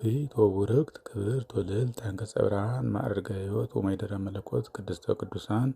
ብእሲት ወቡርክት ክብርት ወልዕልት አንቀጸ ብርሃን ማዕርገ ሕይወት ወማኅደረ መለኮት ቅድስተ ቅዱሳን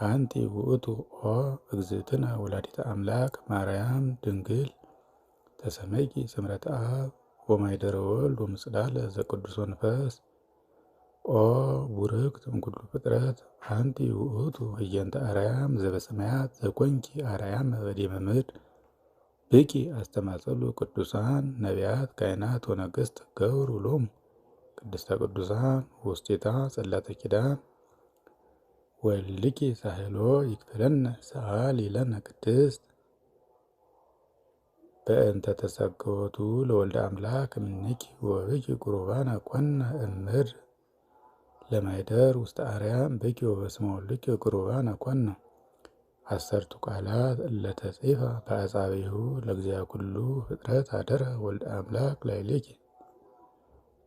አንቲ ውእቱ ኦ እግዝእትነ ወላዲተ አምላክ ማርያም ድንግል ተሰመይኪ ስምረተ አብ ወማኅደረ ወልድ ወምጽላለ ዘቅዱስ መንፈስ ኦ ቡርክት እምኩሉ ፍጥረት አንቲ ውእቱ ህየንተ አርያም ዘበሰማያት ዘኮንኪ አርያም በዲበ ምድር ብኪ አስተማጸሉ ቅዱሳን ነቢያት ካህናት ወነገሥት ገብሩ ሎሙ ቅድስተ ቅዱሳን ውስቴታ ጽላተ ኪዳን ወልኪ ሳህሎ ይክፈለነ ሰአሊ ለነ ቅድስት በእንተ ተሰገወቱ ለወልደ አምላክ እምኔኪ ወብኪ ቁርባነ ኮነ እምድር ለማኅደር ውስተ አርያም ብኪ ወበስመ ወልድኪ ቁርባነ ኮነ አሰርቱ ቃላት እለተጽሕፋ በአጻብዒሁ ለእግዚአ ኩሉ ፍጥረት አደረ ወልደ አምላክ ላዕሌኪ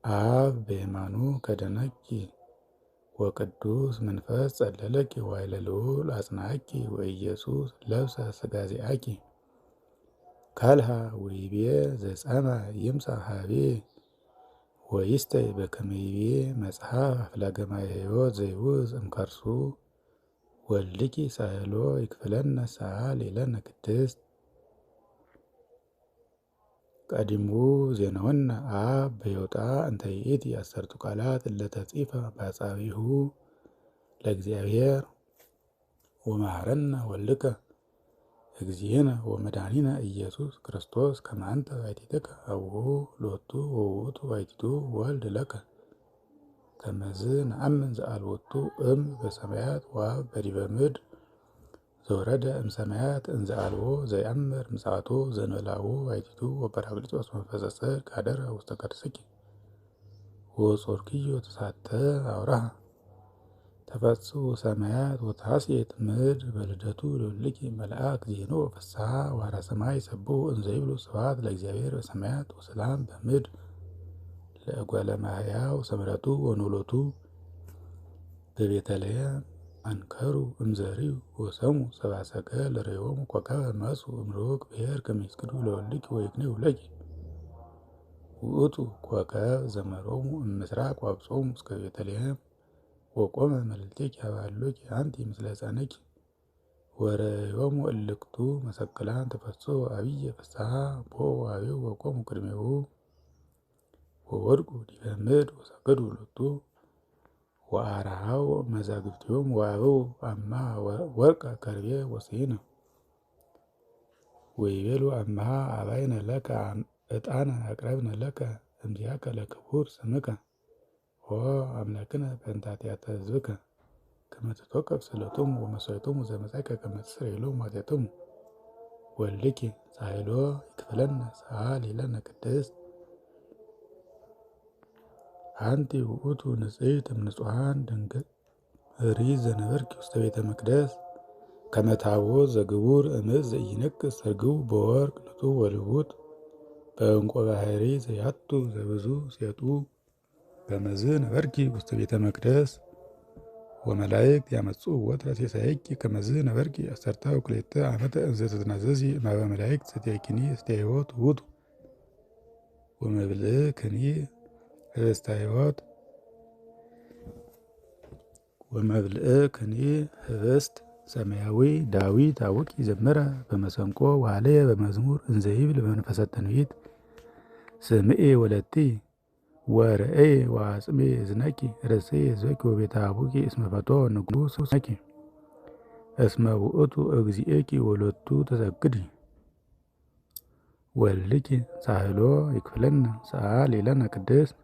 አብ በየማኑ ከደነኪ ወቅዱስ መንፈስ ጸለለኪ ወኃይለ ልዑል አጽናኪ ወኢየሱስ ለብሰ ሥጋ ዚአኪ ካልሃ ወይቤ ዘጸማ ይምጻእ ኀቤ ወይስተይ በከመ ይቤ መጽሐፍ አፍላገ ማየ ሕይወት ዘይውዝ እምከርሱ ወልኪ ሳህሎ ይክፈለነ ሰአሊ ለነ ቅድስት ቀዲሙ ዜናወነ አብ በዮጣ እንተ ይእቲ አሰርቱ ቃላት እለተጽሕፋ በአጻብዒሁ ለእግዚአብሔር ወመሐረነ ወልድከ እግዚእነ ወመድኃኒነ ኢየሱስ ክርስቶስ ከመ አንተ ባሕቲትከ አቡሁ ሎቱ ወውእቱ ባሕቲቱ ወልድ ለከ ከመዝ ነአምን ዘአልቦቱ እም በሰማያት ወአብ በዲበ ምድር ዘወረደ እምሰማያት እንዘ አልቦ ዘየአምር ምጽአቶ ዘእንበለ አቡሁ ባሕቲቱ ወጰራቅሊጦስ መንፈሰ ጽድቅ አደረ ውስተ ከርሥኪ ወጾርኪዮ ተሳተ አውራሃ ተፈጽሑ ሰማያት ወተሐስየት ምድር በልደቱ ለወልድኪ መልአክ ዜኖ ፍስሐ ወአርያ ሰማይ ሰብሑ እንዘ ይብሉ ስብሐት ለእግዚአብሔር በሰማያት ወሰላም በምድር ለእጓለ እመሕያው ሰምረቱ ወኖሎቱ በቤተልሔም አንከሩ እምዘሪው ወሰሙ ሰብአ ሰገል ርእዮሙ ኮከበ መጹ እምሩቅ ብሔር ከመ ይስግዱ ለወልድኪ ወይቅንዩ ለኪ ውእቱ ኮከብ ዘመሮሙ እምሥራቅ ወአብጽሖሙ እስከ ቤተልሔም ወቆመ መልዕልቴኪ ሀበሃሎኪ አንቲ ምስለ ሕፃንኪ ወርእዮሙ እልክቱ መሰቅላን ተፈሥሑ አብየ ፍስሐ ቦኡ ኀቤሁ ወቆሙ ቅድሜሁ ወወድቁ ዲበ ምድር ወሰገዱ ሎቱ ወአርኀው መዛግብቲሆሙ ወአበው አምሃ ወርቀ ከርቤ ወስሒነ ወይቤሉ አምሃ አባይነ ለከ ዕጣነ አቅረብነ ለከ እምዚአከ ለክቡር ስምከ ኦ አምላክነ በእንተ ኃጢአተ ሕዝብከ ከመ ትትወከፍ ስእለቶሙ ወመሥዋዕቶሙ ዘመጻእከ ከመ ትስረይ ሎሙ ኃጢአቶሙ ወልድኪ ሳህሎ ይክፈለነ ሰአሊ ለነ ቅድስት አንቲ ውእቱ ንጽሕት እምንጹሐን ድንግል ኅሩይ ዘነበርኪ ውስተ ቤተ መቅደስ ከመ ታቦት ዘግቡር እምዝ ዘኢይነቅዝ ርግቡ በወርቅ ንጹሕ ወልውጥ በዕንቈ ባሕሪ ዘያቱ ዘብዙ ሴጡ ከመዝ ነበርኪ ውስተ ቤተ መቅደስ ወመላእክት ያመጽኡ ወትረ ሲሳየኪ ከመዝ ነበርኪ አሰርተ ወክልኤተ ዓመተ እንዘ ትትናዘዚ እምኀበ መላእክት ስትያኪኒ እስተ ሕይወት ውእቱ ወመብልዕክኒ ኅብስተ ሕይወት ወመብልዕክኒ ኅብስት ሰማያዊ ዳዊት አቡኪ ዘመረ በመሰንቆ ወሃለየ በመዝሙር እንዘ ይብል በመንፈሰ ትንቢት ስምዒ ወለትየ ወርእየ ወአጽምዒ እዝነኪ ርእስየ ሕዝበኪ ወቤተ አቡኪ እስመ ፈትወ ንጉሥ ነኪ እስመ ውእቱ እግዚእኪ ወሎቱ ተሰግዲ ወልድኪ ሳህሎ ይክፈለነ ሰአሊ ለነ ቅድስት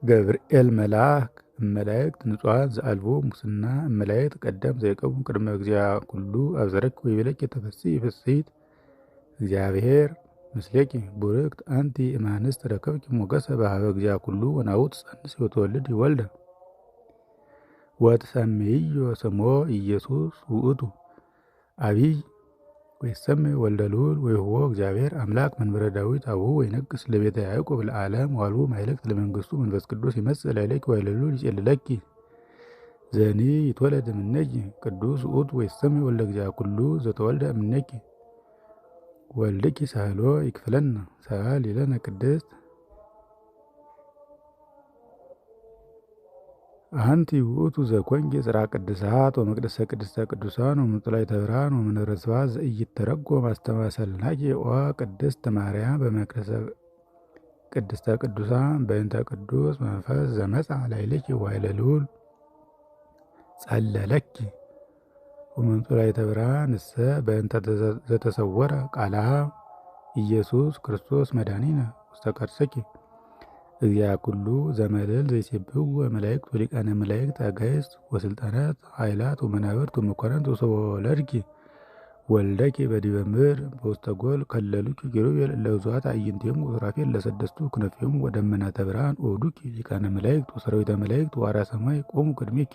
ገብርኤል መልአክ እመላእክት ንጹሐን ዘአልቦ ሙስና እመላእክት ቀዳም ዘይቀቡ ቅድመ እግዚአ ኩሉ አብሰረኪ ወይቤለኪ ተፈሥሒ ፍሥሕት እግዚአብሔር ምስሌኪ ቡርክት አንቲ እማንስት ረከብኪ ሞገሰ በኀበ እግዚአ ኩሉ ወናሁ ትጸንሲ ወትወልዲ ወልደ ወትሰምይዮ ስሞ ኢየሱስ ውእቱ አቢይ ወይሰምይ ወልደ ልዑል ወይሁቦ እግዚአብሔር አምላክ መንበረ ዳዊት አቡሁ ወይነግሥ ለቤተ ያዕቆብ ለዓለም ወአልቦ ማኅለቅት ለመንግሥቱ መንፈስ ቅዱስ ይመጽእ ላዕሌኪ ወኃይለ ልዑል ይጼልለኪ ዘኒ ይትወለድ እምኔኪ ቅዱስ ውእቱ ወይሰምይ ወልደ እግዚአ ኩሉ ዘተወልደ እምኔኪ ወልድኪ ሳህሎ ይክፍለነ ሰአሊ ለነ ቅድስት አንቲ ውእቱ ዘኮንኪ ጽርሐ ቅድሳት ወመቅደሰ ቅድስተ ቅዱሳን ወምጥላዕተ ብርሃን ወመንበረ ስብሐት ዘኢይትተረጎም አስተማሰልናኪ ኦ ቅድስት ማርያም በመቅደሰ ቅድስተ ቅዱሳን በእንተ ቅዱስ መንፈስ ዘመጽአ ላዕሌኪ ወኃይለ ልዑል ጸለለኪ ወመንጦላዕተ ብርሃን እሰ በእንተ ዘተሰወረ ቃልሃ ኢየሱስ ክርስቶስ መድኃኒነ ውስተ ከርሥኪ እግዚአ ኩሉ ዘመልዕል ዘይሴብሕዎ መላእክት ወሊቃነ መላእክት አጋዕዝት ወሥልጣናት ኃይላት ወመናብርት ወመኳንንት ወሶበ ወለድኪ ወልደኪ በዲበ ምድር በውስተ ጎል ከለሉኪ ኪሩቤል እለ ብዙኃት አዕይንቲሆሙ ወሱራፌል ለሰደስቱ ክነፊሆሙ ወደመናተ ብርሃን ኦዱኪ ሊቃነ መላእክት ወሰራዊተ መላእክት ወአርያተ ሰማይ ቆሙ ቅድሜኪ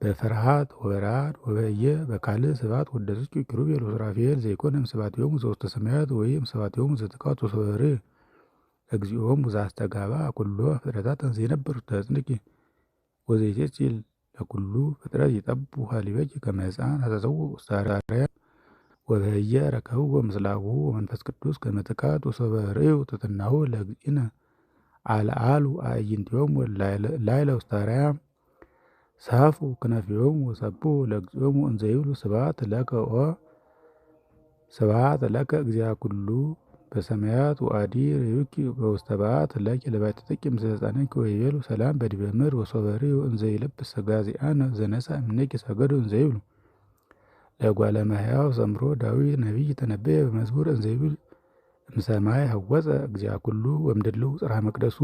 በፍርሃት ወበረዓድ ወበእየ በካልእ ስብሐት ወደሱኪ ኪሩቤል ወሱራፌል ዘይኮነም ስብሐቲሆሙ ዘውስተ ሰማያት ወይም ስብሐቲሆሙ ዘትካት ወሶበ ርኅ እግዚኦሙ ዘአስተጋባ ኩሎ ፍጥረታት ዘይነብሩ ተጽንቂ ወዘይሴጽል ለኩሉ ፍጥረት ይጠቡ ሀሊበኪ ከመ ሕፃን አዘዘው ውስተ አርያም ወበህየ ረከብዎ ምስለ አቡሁ ወመንፈስ ቅዱስ ከመ ትካት ወሶበ ርእዩ ትሕትናሁ ለእግዚእነ አልዓሉ አዕይንቲሆሙ ላዕለ ውስተ አርያም ሰሐፉ ክናፊሆሙ ወሰብሑ ለእግዚኦሙ እንዘ ይብሉ ስብሐት ለከ ኦ ስብሐት ለከ እግዚአ ኩሉ በሰማያት ወአዲ ርዩኪ በውስተ በዓት ለኪ ለባሕቲትኪ ምስለ ሕፃንኪ ወይቤሉ ሰላም በዲበ ምድር ወሶበ ርዩ እንዘ ይለብስ ሥጋ ዚአነ ዘነሣ እምኔኪ ሰገዱ እንዘ ይብሉ ለእጓለ እመሕያው ዘምሮ ዳዊት ነቢይ ተነበየ በመዝሙር እንዘ ይብል እምሰማይ ሀወፀ እግዚአ ኩሉ ወእምድልው ጽርሐ መቅደሱ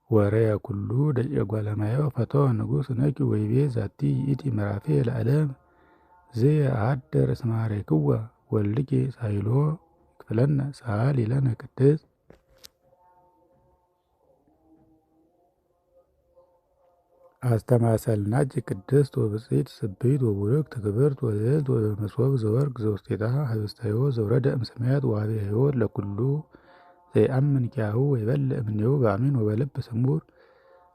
ወረየ ኩሉ ደቂቀ እጓለ እመሕያው ፈተወ ንጉሥ ነኪ ወይቤ ዛቲ ይእቲ ምዕራፌ ለዓለም ዘየአሐድር እስመ ኀረይክዋ ወልድኪ ሳይሎ ይክፍለነ ሰአሊ ለነ ቅድስት አስተማሰልናኪ ቅድስት ወብጽዕት ስብሕት ወቡርክት ክብርት ወልዕልት ወበመሶብ ዘወርቅ ዘውስቴታ ኅብስተ ሕይወት ዘወረደ እምሰማያት ወኀበ ሕይወት ለኩሉ ዘይአምን ኪያሁ ወይበልዕ እምኔሁ በአሜን ወበልብ ስሙር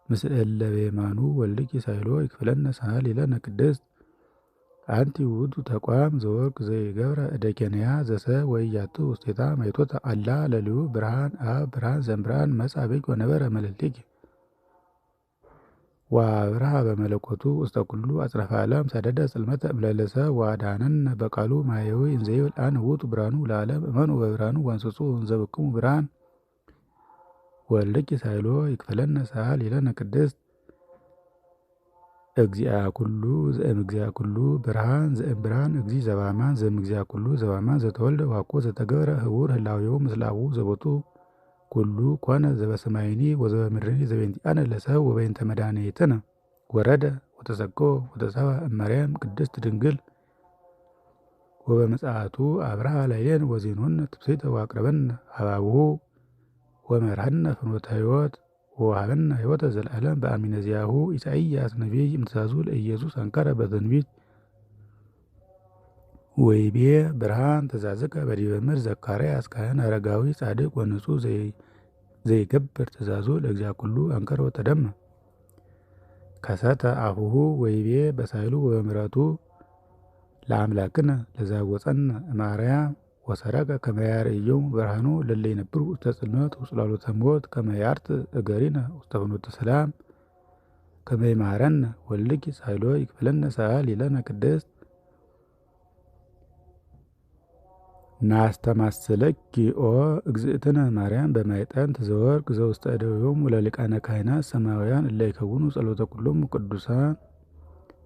ምስለ እለ በየማኑ ወልድኪ ሳይሎ ይክፍለነ ሰአሊ ለነ ቅድስት አንቲ ውእቱ ተቋም ዘወርቅ ዘይገብረ እደ ኬንያ ዘሰብ ወኢያቱ ውስቴታ ማይቶታ አላ ለልዩ ብርሃን አብ ብርሃን ዘእምብርሃን መጽአ ቤኪ ወነበረ መልዕልቴኪ ወአብርሃ በመለኮቱ ውስተ ኩሉ አጽናፈ ዓለም ሰደደ ጽልመተ እምለዕለ ሰብእ ወአድኀነነ በቃሉ ማሕየዊ እንዘ ይብል አነ ውእቱ ብርሃኑ ለዓለም እመኑ በብርሃኑ ወአንጽሑ እንዘ ብክሙ ብርሃን ወልድኪ ሳይሎ ይክፍለነ ሰአሊ ለነ ቅድስት እግዚአ ኩሉ ዘእምእግዚአ ኩሉ ብርሃን ዘእምብርሃን እግዚእ ዘበአማን ዘእምእግዚአ ኩሉ ዘበአማን ዘተወልደ ዋቆ ዘተገብረ ህቡር ህላዌሁ ምስለ አቡሁ ዘቦቱ ኩሉ ኮነ ዘበሰማይኒ ወዘበምድርኒ ዘበእንቲአነ ለሰብእ ወበእንተ መድኃኒትነ ወረደ ወተሰቅዮ ወተሰብአ እመርያም ቅድስት ድንግል ወበምጽአቱ አብርሃ ላዕሌነ ወዜኖነ ትምስሕተ ወአቅረበነ ኀበ አቡሁ ወመርሐነ ፍኖተ ሕይወት ወወሀበነ ሕይወተ ዘለዓለም በአሚነ ዚአሁ ኢሳይያስ ነቢይ እምትእዛዙ ለኢየሱስ አንከረ በትንቢት ወይቤ ብርሃን ተዛዝቀ በዲበ ምድር ዘካርያስ ካህን አረጋዊ ጻድቅ ወንጹሕ ዘይገብር ትእዛዙ ለእግዚአ ኩሉ አንከረ ወተደመ ከሰተ አፉሁ ወይቤ በሳይሉ ወበምሕረቱ ለአምላክነ ለዘአወፀነ እምአርያም ወሰረቀ ከመ ያርእዮሙ ብርሃኑ ለእለ ይነብሩ ውስተ ጽልመት ወጽላሎተ ሞት ከመ ያርትዕ እገሪነ ውስተ ፍኖተ ሰላም ከመ ይምሃረነ ወልድኪ ሳይሎ ይክፍለነ ሰአሊ ለነ ቅድስት ናስተማስለኪ ኦ እግዝእትነ ማርያም በማዕጠንት ዘወርቅ ዘውስተ እደዊሆሙ ለሊቃነ ካህናት ሰማያውያን እለ ይከውኑ ጸሎተ ኩሎሙ ቅዱሳን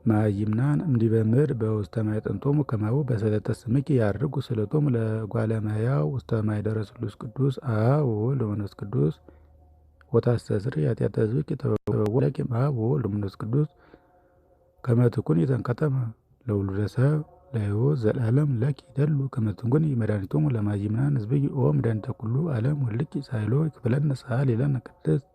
ማይምናን እምዲበ ምድር በውስተ ማዕጠንቶሙ ከማሁ በሰለተ ስምኪ ያርጉ ስእለቶሙ ለእጓለ እመሕያው ውስተ ማኅደረ ስሉስ ቅዱስ አብ ወወልድ ወመንፈስ ቅዱስ ወታስተስርይ ኃጢአተ ሕዝብኪ ተበውእ ለኪ እምአብ ወወልድ ወመንፈስ ቅዱስ ከመ ትኩኒ ዘእንከተመ ለውሉደ ሰብእ ለሕይወት ዘለዓለም ለኪ ይደሉ ከመ ትኩኒ መድኃኒቶሙ ለማይምናን ሕዝብኪ ኦ መድኃኒተ ኩሉ ዓለም ወልድኪ ሳይሎ ይክፍለነ ሰአሊ ለነ ቅድስት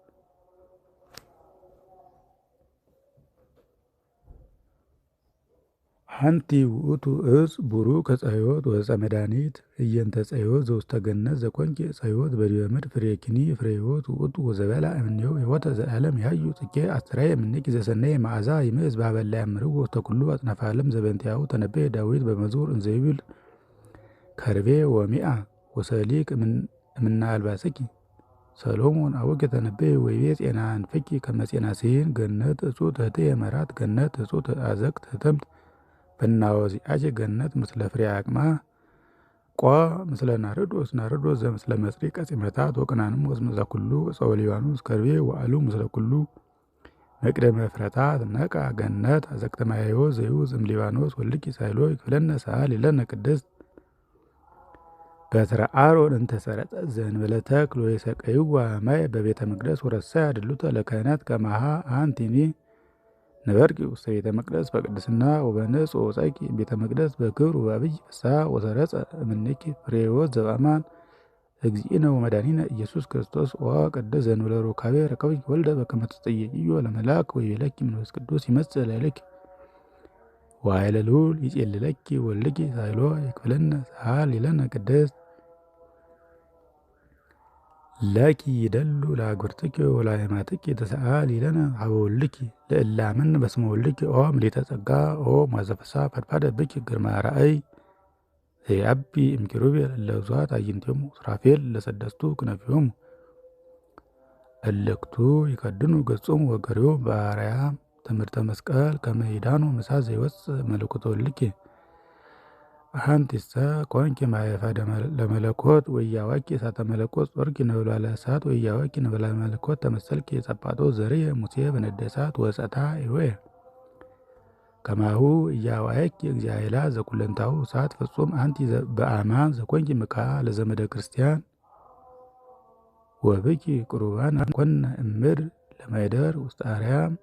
አንቲ ውእቱ ዕፅ ቡሩክ ዕፀ ሕይወት ወዕፀ መድኃኒት እየንተ ዕፀ ሕይወት ዘውስተ ገነት ዘኮንኪ ዕፀ ሕይወት በዲበ ምድር ፍሬኪኒ ፍሬ ሕይወት ውእቱ ወዘበልዐ እምኔሁ ሕይወተ ዘለዓለም ያህዩ ጽጌ አስተርአየ እምኔኪ ዘሰነየ መዓዛ ይምዕዝ በኀበ እለ ያምርዎ ውስተ ኩሉ አጽናፈ ዓለም ዘበእንቲአሁ ተነበየ ዳዊት በመዝሙር እንዘ ይብል ከርቤ ወሚአ ወሰሊቅ እምና አልባስኪ ሰሎሞን አቡኪ ተነበየ ወይቤ ጼና አንፍኪ ከመጼና ሲን ገነት እጹት እህትየ መራት ገነት እጹት አዘቅት ህተምት በናወዚአኪ ገነት ምስለ ፍሬ አቅማ ቋ ምስለ ናርዶስ ናርዶስ ዘምስለ መጽሪ ቀጺመታት ወቅናንም ወስመዛ ኩሉ ጸወ ሊባኖስ ከርቤ ወአሉ ምስለ ኩሉ መቅደመ ፍረታት ነቃ ገነት አዘቅተ ማያዮ ዘይውዝ እምሊባኖስ ወልቂ ሳይሎ ይክፍለነ ሰአሊ ለነ ቅድስት በትረ አሮን እንተ ሰረጸ ዘእንበለ ተክል ወይሰቀይዋ ማይ በቤተ መቅደስ ወረሳ ያድሉተ ለካህናት ከማሃ አንቲኒ ነበርቂ ውስተ ቤተ መቅደስ በቅድስና ወበንጽ ወጸቂ ቤተ መቅደስ በክብር ወአብይ ፍስሐ ወሰረጸ እምኔኪ ፍሬ ሕይወት ዘበአማን እግዚእነ ወመድኃኒነ ኢየሱስ ክርስቶስ ወቅድስ ዘእንበለ ሩካቤ ረከብኪ ወልደ በከመ ትጸየቂዮ ለመልአክ ወይቤለኪ መንፈስ ቅዱስ ይመጽእ ላዕሌኪ ወኃይለ ልዑል ይጼልለኪ ወልድኪ ሳይሎ ይክፍለነ ሰአሊ ለነ ቅድስት ለኪ ይደሉ ለአግብርትኪ ወለአእማትኪ ተሰአሊ ለነ ሀበ ወልድኪ ለእለ አመኑ በስመ ወልድኪ ኦ ምልዕተ ጸጋ ኦ ማእዘ ፍስሐ ፈድፋደ ብኪ ግርማ ራእይ ዘይአቢ እምኪሩቤል እለ ብዙኃት አዕይንቲሆሙ ሱራፌል ለሰደስቱ ክነፊሆሙ እልክቱ ይከድኑ ገጾሙ ወገሪሆሙ በአርያም ትምህርተ መስቀል ከመ ይዳኑ ምሳት ዘይወፅእ መለኮተ ወልድኪ አሐንቲሰ ኮንኪ ማእፋደ ለመለኮት ወኢያዋኪ እሳተ መለኮት ጾርኪ ነበልባለ እሳት ወኢያዋኪ ነበልባለ መለኮት ተመሰልኪ ጸጳጦስ ዘርየ ሙሴ በነደ እሳት ወጸታ ይወየ ከማሁ ኢያዋኪ እግዚአ ኃይላት ዘኩለንታሁ እሳት ፍጹም አንቲ በአማን ዘኮንኪ ምክዓ ለዘመደ ክርስቲያን ወብኪ ቁሩባን ኮነ እምድር ለማይደር ውስተ አርያም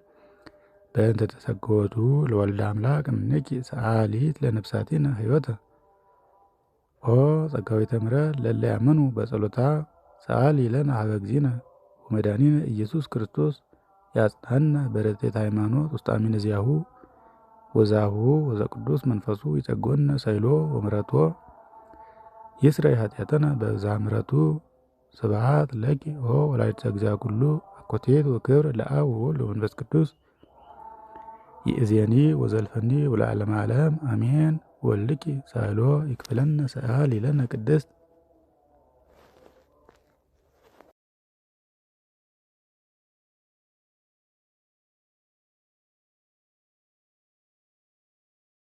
በእንተ ተሰገወቱ ለወልደ አምላክ እምኔኪ ሰአሊት ለነፍሳቲነ ሕይወተ ኦ ጸጋዊተ ምሕረት ለእለ ያመኑ በጸሎታ ሰአሊ ለነ ሀበ እግዚእነ ወመድኃኒነ ኢየሱስ ክርስቶስ ያጽናነ በረድኤተ ሃይማኖት ውስተ አሚነ ዚአሁ ወዛሁ ወዘቅዱስ መንፈሱ ይጸጎነ ሳይሎ ወምሕረቶ ይስረይ ኃጢአተነ በብዝኃ ምሕረቱ ስብሐት ለኪ ኦ ወላዲተ እግዚአ ኩሉ አኮቴት ወክብር ለአብ ወወልድ ወመንፈስ ቅዱስ ይእዜኒ ወዘልፈኒ ወለዓለመ ዓለም አሜን። ወልድኪ ሳህሎ ይክፍለነ ሰአሊ ለነ ቅድስት